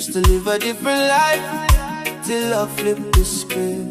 Used to live a different life till I flipped the script.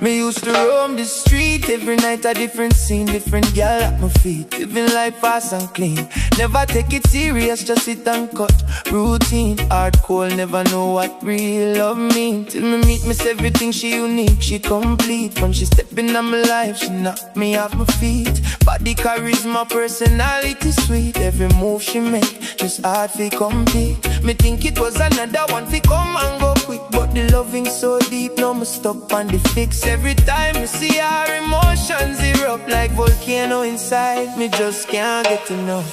Me used to roam the street, every night a different scene, different girl at my feet. Living life fast and clean, never take it serious, just sit and cut. Routine, hardcore, never know what real love mean. Till me meet Miss Everything, she unique, she complete. When she step in my life, she knock me off my feet. Body charisma, personality sweet. Every move she make, just hard fi compete. Me think it was another one fi come and go quick, but the loving so deep, now me stuck on the fix. Every time you see our emotions erupt like volcano inside, me just can't get enough.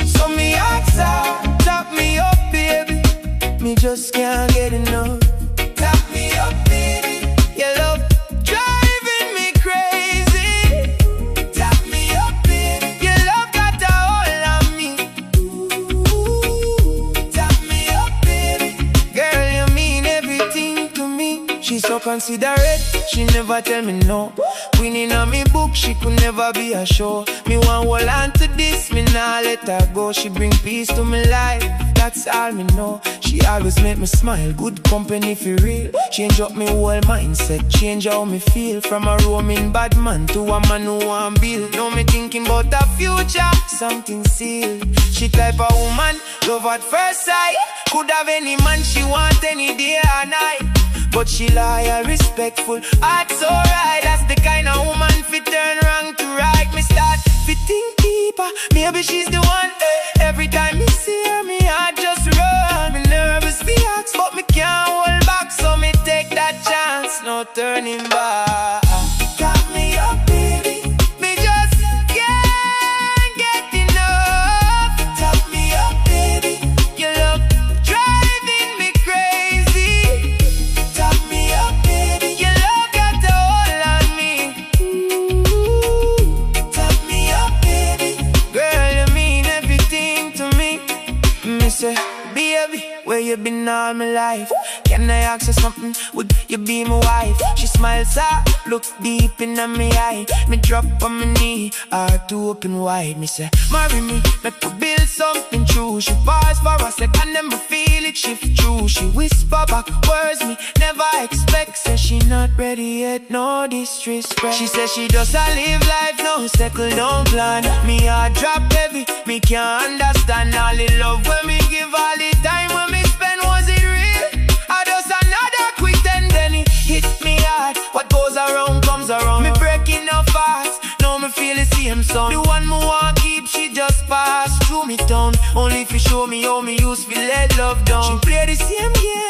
So me ask her, tap me up, baby. Me just can't get enough. Tap me up, baby. Your love driving me crazy. Tap me up, baby. Your love got a hold on me. Ooh, tap me up, baby. Girl, you mean everything to me. She's so considerate, she never tell me no. Winning on me book, she could never be a show. Me want hold on to this, me nah let her go. She bring peace to my life, that's all me know. She always make me smile, good company for real. Change up me whole mindset, change how me feel. From a roaming bad man to a man who want build. Now me thinking about the future, something sealed. She type of woman, love at first sight. Could have any man she want any day or night. But she loyal, respectful, heart's alright. That's the kind of woman fit turn wrong to right. Me start fi think deeper, maybe she's the one. Every time me see her, me heart just run. Me nervous fi ask, but me can't hold back. So me take that chance, no turning back. Got me up, baby. Me just can't get enough. Top me up, baby. Your love driving me crazy. Top me up, baby. Your love got a hold on me. Ooh, top me up, baby. Girl, you mean everything to me. Me say, baby, where you been all my life? Can I ask you something? Would you be my wife? She smiles up, look deep in my eye. Me drop on my knee, heart open wide. Me say, marry me, make we build something true. She pause for a second, then me feel it shift through. She whisper back words me never expect. Say she not ready yet, no disrespect. She says she just a live life, no settle down plan. Me heart drop heavy, me can't understand all the love when me give, all the time when me spend. Was it real? I just another quick and then it hit me hard. What goes around comes around. Me breaking up fast, now me feel the same sound. The one me want keep, she just pass through me town. Only if you show me how me used to let love down. She play the same game